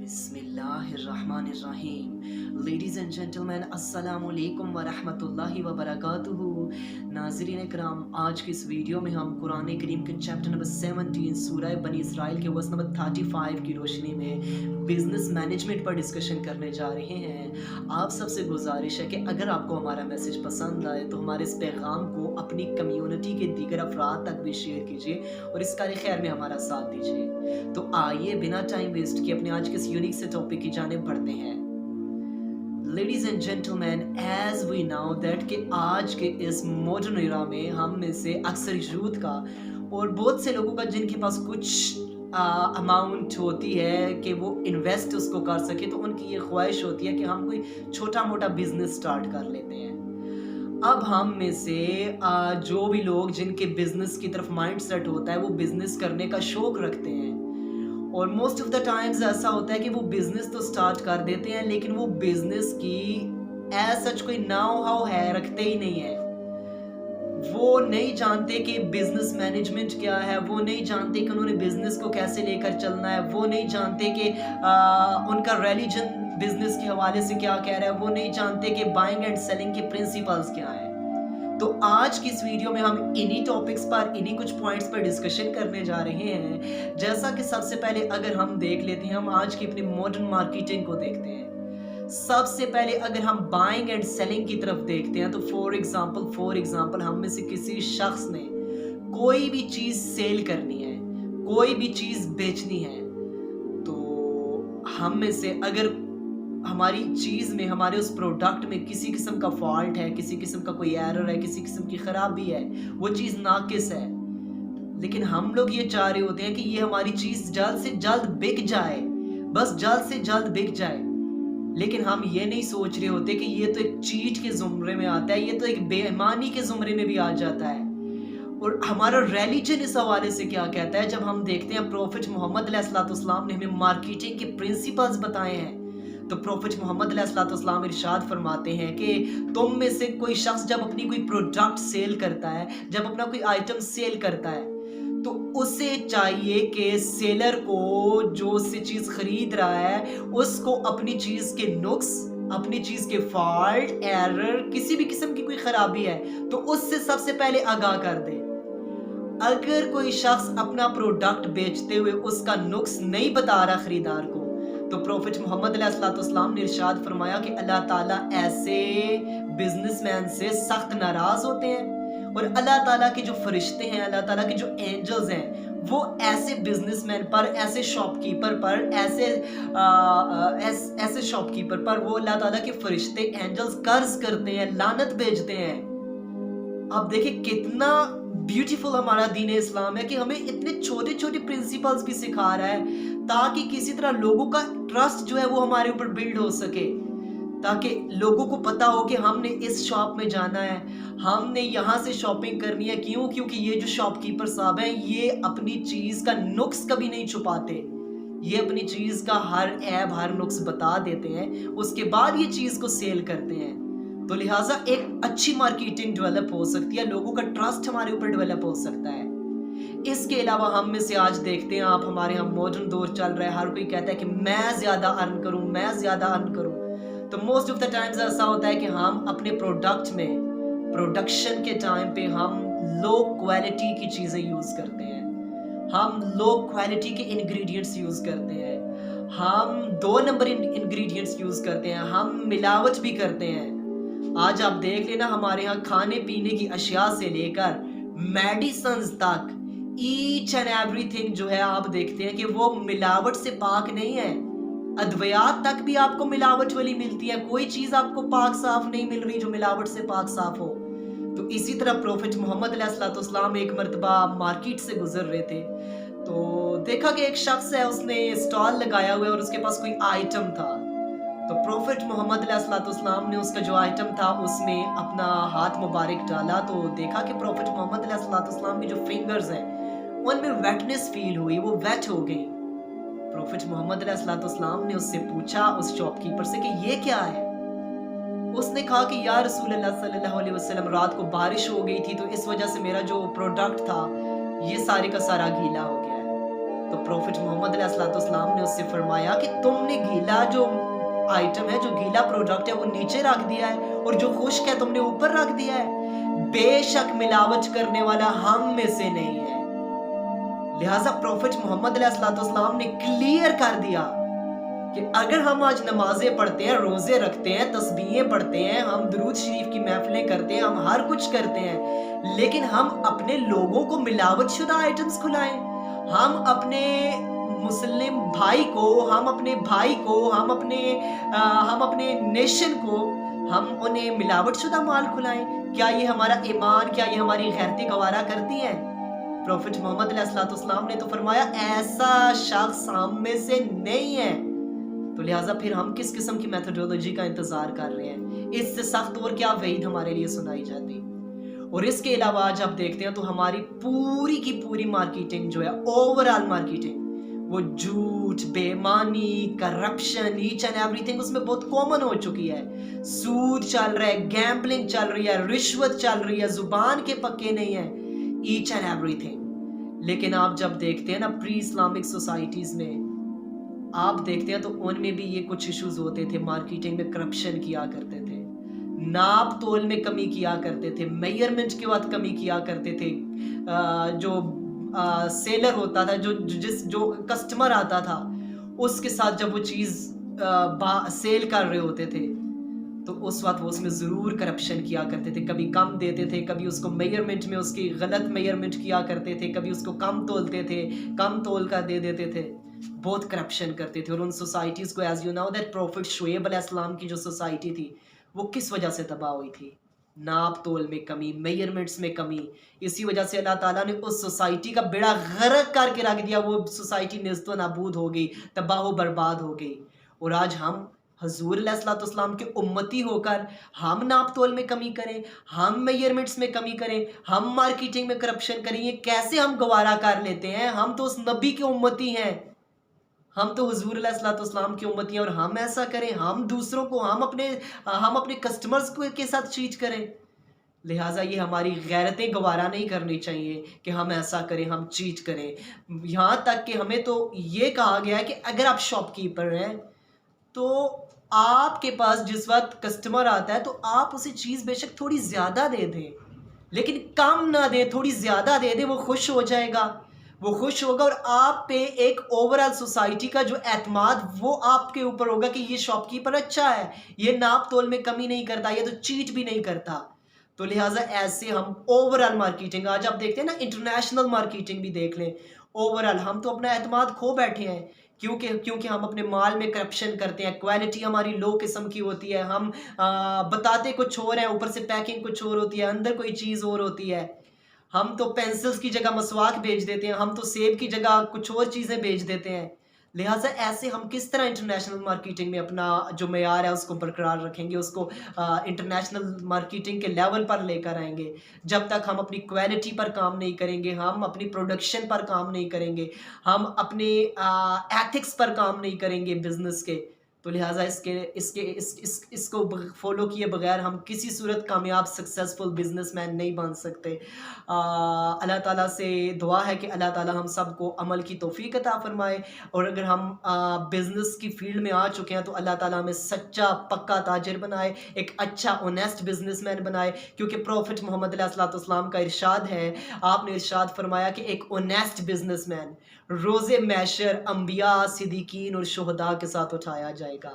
बिस्मिल्लाहिर्रहमानिर्रहीम। Ladies and gentleman, अस्सलामु अलैकुम व रहमतुल्लाहि व बरकातुहू। नाज़रीन इकराम, आज की इस वीडियो में हम कुरान करीम के चैप्टर नंबर 17 सूरह बनी इसराइल के वर्स नंबर 35 की रोशनी में बिज़नेस मैनेजमेंट पर डिस्कशन करने जा रहे हैं। आप सबसे गुजारिश है कि अगर आपको हमारा मैसेज पसंद आए तो हमारे इस पैगाम को अपनी कम्युनिटी के दीगर अफराद तक भी शेयर कीजिए और इस कार खैर में हमारा साथ दीजिए। तो आइए बिना टाइम वेस्ट किए अपने आज के इस यूनिक से टॉपिक की जानिब बढ़ते हैं। Ladies and gentleman, as we now that कि आज के इस मॉडर्न एरा में हम में से अक्सर यूथ का और बहुत से लोगों का जिनके पास कुछ अमाउंट होती है कि वो इन्वेस्ट उसको कर सके, तो उनकी ये ख्वाहिश होती है कि हम कोई छोटा मोटा बिजनेस स्टार्ट कर लेते हैं। अब हम में से जो भी लोग जिनके बिजनेस की तरफ माइंड सेट होता है वो बिजनेस करने का शौक रखते हैं, और मोस्ट ऑफ द टाइम्स ऐसा होता है कि वो बिजनेस तो स्टार्ट कर देते हैं लेकिन वो बिजनेस की एज सच कोई नाउ हाउ है रखते ही नहीं है। वो नहीं जानते कि बिजनेस मैनेजमेंट क्या है, वो नहीं जानते कि उन्होंने बिजनेस को कैसे लेकर चलना है, वो नहीं जानते कि उनका रिलीजन बिजनेस के हवाले से क्या कह रहा है, वो नहीं जानते कि बाइंग एंड सेलिंग के प्रिंसिपल्स क्या है। तो आज की इस वीडियो में हम इन्हीं टॉपिक्स पर, इन्हीं कुछ पॉइंट्स पर डिस्कशन करने जा रहे हैं। जैसा कि सबसे पहले अगर हम देख लेते हैं, हम आज की अपनी मॉडर्न मार्केटिंग को देखते हैं। सबसे पहले अगर हम बाइंग एंड सेलिंग की तरफ देखते हैं तो फॉर एग्जांपल हम में से किसी शख्स ने कोई भी चीज सेल करनी है, कोई भी चीज बेचनी है, तो हम में से अगर हमारी चीज में, हमारे उस प्रोडक्ट में किसी किस्म का फॉल्ट है, किसी किस्म का कोई एरर है, किसी किस्म की खराबी है, वो चीज नाकिस है, लेकिन हम लोग ये चाह रहे होते हैं कि ये हमारी चीज जल्द से जल्द बिक जाए, बस जल्द से जल्द बिक जाए। लेकिन हम ये नहीं सोच रहे होते कि ये तो एक चीट के जुमरे में आता है, ये तो एक बेईमानी के जुमरे में भी आ जाता है। और हमारा रिलीजन इस हवाले से क्या कहता है, जब हम देखते हैं प्रोफेट मोहम्मद अलैहिस्सलाम ने हमें मार्केटिंग के प्रिंसिपल्स बताए हैं, तो प्रोफेट मोहम्मद अलैहिस्सलाम इरशाद फरमाते हैं कि तुम में से कोई शख्स जब अपनी कोई प्रोडक्ट सेल करता है, जब अपना कोई आइटम सेल करता है, तो उसे चाहिए कि सेलर को, जो उससे चीज खरीद रहा है, उसको अपनी चीज के नुक्स, अपनी चीज के फॉल्ट, एरर, किसी भी किस्म की कोई खराबी है तो उससे सबसे पहले आगाह कर दे। अगर कोई शख्स अपना प्रोडक्ट बेचते हुए उसका नुक्स नहीं बता रहा खरीदार को, तो प्रोफेट मोहम्मद अलैहिस्सलाम ने इरशाद फरमाया कि अल्लाह ताला ऐसे बिजनेसमैन से सख्त नाराज होते हैं, और अल्लाह ताला के जो फरिश्ते हैं, अल्लाह ताला के जो एंजल्स हैं, वो ऐसे बिजनेसमैन पर, ऐसे शॉपकीपर पर, ऐसे शॉपकीपर पर वो अल्लाह ताला के फरिश्ते एंजल्स कर्ज करते हैं, लानत भेजते हैं। अब देखिए कितना ब्यूटीफुल हमारा दीन इस्लाम है कि हमें इतने छोटे छोटे प्रिंसिपल्स भी सिखा रहा है ताकि किसी तरह लोगों का ट्रस्ट जो है वो हमारे ऊपर बिल्ड हो सके, ताकि लोगों को पता हो कि हमने इस शॉप में जाना है, हमने यहाँ से शॉपिंग करनी है। क्यों? क्योंकि ये जो शॉपकीपर साहब हैं, ये अपनी चीज का नुक्स कभी नहीं छुपाते, ये अपनी चीज का हर ऐब, हर नुक्स बता देते हैं, उसके बाद ये चीज को सेल करते हैं। तो लिहाजा एक अच्छी मार्केटिंग डेवलप हो सकती है, लोगों का ट्रस्ट हमारे ऊपर डेवलप हो सकता है। इसके अलावा हम में से आज देखते हैं, आप हमारे यहाँ मॉडर्न दौर चल रहा है, हर कोई कहता है कि मैं ज्यादा अर्न करूं, मैं ज्यादा अर्न करूं। तो मोस्ट ऑफ द टाइम्स ऐसा होता है कि हम अपने प्रोडक्ट में, प्रोडक्शन के टाइम पे हम लो क्वालिटी की चीजें यूज करते हैं, हम लो क्वालिटी के इंग्रेडिएंट्स यूज करते हैं, हम 2 नंबर इंग्रेडिएंट्स यूज करते हैं, हम मिलावट भी करते हैं। आज आप देख लेना, हमारे यहाँ खाने पीने की अशिया से लेकर मेडिसिन तक, ईच एंड एवरीथिंग जो है आप देखते हैं कि वो मिलावट से पाक नहीं है। अद्वियात तक भी आपको मिलावट वाली मिलती है, कोई चीज आपको पाक साफ नहीं मिल रही जो मिलावट से पाक साफ हो। तो इसी तरह प्रोफेट मोहम्मद अलैहिस्सलाम एक मर्तबा मार्केट से गुजर रहे थे, तो देखा कि एक शख्स है, उसने स्टॉल लगाया हुआ है और उसके पास कोई आइटम था। तो प्रोफेट मोहम्मद अलैहिस्सलाम ने उसका जो आइटम था उसमें अपना हाथ मुबारक डाला, तो देखा कि प्रोफेट मोहम्मद अलैहिस्सलाम की जो फिंगर्स हैं उनमें वेटनेस फील हुई, वो वेट हो गई। प्रोफेट मोहम्मद अलैहिस्सलाम ने उससे पूछा, उस शॉपकीपर से, कि ये क्या है। उसने कहा कि या रसूल अल्लाह सल्लल्लाहु अलैहि वसल्लम, रात को बारिश हो गई थी तो इस वजह से मेरा जो प्रोडक्ट था ये सारे का सारा गीला हो गया है। तो प्रॉफिट मोहम्मद अलैहिस्सलाम ने उससे फरमाया कि तुमने गीला जो आइटम है, जो गीला प्रोडक्ट है वो नीचे रख दिया है और जो खुश्क है तुमने ऊपर रख दिया है। बेशक मिलावट करने वाला हम में से नहीं है। लिहाजा प्रॉफिट मोहम्मद अलैहिस्सलाम ने क्लियर कर दिया कि अगर हम आज नमाजें पढ़ते हैं, रोजे रखते हैं, तस्बीहें पढ़ते हैं, हम दुरूद शरीफ की महफिलें करते हैं, हम हर कुछ करते हैं, लेकिन हम अपने लोगों को मिलावट शुदा आइटम्स खिलाएं, हम अपने मुस्लिम भाई को, हम अपने भाई को, हम अपने नेशन को, हम उन्हें मिलावट शुदा माल खिलाएं, क्या ये हमारा ईमान, क्या ये हमारी गैरती गवारा करती है? प्रॉफिट मोहम्मद अलैहिस्सलाम ने तो फरमाया ऐसा शख्स हम में से नहीं है। तो लिहाजा फिर हम किस किस्म की मेथोडोलॉजी का इंतजार कर रहे हैं? इससे सख्त और क्या वईद हमारे लिए सुनाई जाती। और इसके अलावा आज आप देखते हैं तो हमारी पूरी की पूरी मार्केटिंग जो है, ओवरऑल मार्केटिंग, वो झूठ, बेईमानी, करप्शन, ईच एंड एवरीथिंग उसमें बहुत कॉमन हो चुकी है। सूद चल रहा है, गैम्बलिंग चल रही है, रिश्वत चल रही है, जुबान के पक्के नहीं है, ईच एंड एवरीथिंग। लेकिन आप जब देखते हैं ना प्री इस्लामिक सोसाइटीज में, आप देखते हैं तो उनमें भी ये कुछ इश्यूज होते थे। मार्केटिंग में करप्शन किया करते थे, नाप तोल में कमी किया करते थे, मेजरमेंट के बाद कमी किया करते थे। जो सेलर होता था, जो कस्टमर आता था, उसके साथ जब वो चीज़ सेल कर रहे होते थे तो उस वक्त वो उसमें ज़रूर करप्शन किया करते थे। कभी कम देते थे, कभी उसको मेजरमेंट में उसकी गलत मेजरमेंट किया करते थे, कभी उसको कम तोलते थे, कम तोल कर दे देते थे, बहुत करप्शन करते थे। और उन सोसाइटीज़ को, as you know that, prophet Shuaib अलैहिस्सलाम की जो सोसाइटी थी वो किस वजह से तबाह हुई थी? नाप तोल में कमी, मेजरमेंट्स में कमी। इसी वजह से अल्लाह ताला ने उस सोसाइटी का बेड़ा गर्क करके रख दिया। वो सोसाइटी नेस्तो नाबूद हो गई, तबाह बर्बाद हो गई। और आज हम हजूर अलैहिस्सलाम के उम्मती होकर हम नाप तोल में कमी करें, हम मेजरमेंट्स में कमी करें, हम मार्केटिंग में करप्शन करें, ये कैसे हम गवारा कर लेते हैं? हम तो उस नबी के उम्मती हैं, हम तो हुजूर अलैहिस्सलाम की उम्मती हैं, और हम ऐसा करें, हम दूसरों को, हम अपने कस्टमर्स को के साथ चीट करें। लिहाजा ये हमारी गैरतें गवारा नहीं करनी चाहिए कि हम ऐसा करें, हम चीट करें। यहाँ तक कि हमें तो ये कहा गया है कि अगर आप शॉपकीपर हैं तो आपके पास जिस वक्त कस्टमर आता है तो आप उसे चीज़ बेशक थोड़ी ज़्यादा दे दें, लेकिन कम ना दें, थोड़ी ज़्यादा दे दें। वो खुश हो जाएगा, वो खुश होगा, और आप पे एक ओवरऑल सोसाइटी का जो एतमाद वो आपके ऊपर होगा कि ये शॉपकीपर अच्छा है, ये नाप तोल में कमी नहीं करता, ये तो चीट भी नहीं करता। तो लिहाजा ऐसे हम ओवरऑल मार्केटिंग, आज आप देखते हैं ना इंटरनेशनल मार्केटिंग भी देख लें, ओवरऑल हम तो अपना एतमाद खो बैठे हैं। क्योंकि हम अपने माल में करप्शन करते हैं, क्वालिटी हमारी लो किस्म की होती है, हम बताते कुछ और हैं, ऊपर से पैकिंग कुछ और होती है, अंदर कोई चीज़ और होती है। हम तो पेंसिल्स की जगह मसवाक बेच देते हैं, हम तो सेब की जगह कुछ और चीज़ें बेच देते हैं। लिहाजा ऐसे हम किस तरह इंटरनेशनल मार्केटिंग में अपना जो मेयार है उसको बरकरार रखेंगे, उसको इंटरनेशनल मार्केटिंग के लेवल पर लेकर आएंगे, जब तक हम अपनी क्वालिटी पर काम नहीं करेंगे, हम अपनी प्रोडक्शन पर काम नहीं करेंगे, हम अपने एथिक्स पर काम नहीं करेंगे बिजनेस के। तो लिहाजा इसको फॉलो किए बगैर हम किसी सूरत कामयाब सक्सेसफुल बिजनेसमैन नहीं बन सकते। अल्लाह ताला से दुआ है कि अल्लाह ताला हम सबको अमल की तौफीक अता फरमाए, और अगर हम बिज़नेस की फील्ड में आ चुके हैं तो अल्लाह ताला हमें सच्चा पक्का ताजिर बनाए, एक अच्छा ऑनेस्ट बिजनेसमैन बनाए। क्योंकि प्रॉफिट मोहम्मद अलैहिस्सलाम का इरशाद है, आपने इरशाद फरमाया कि एक ऑनेस्ट बिजनेसमैन रोज़े महशर अंबिया, सिद्दीकीन और शुहदा के साथ उठाया जाएगा।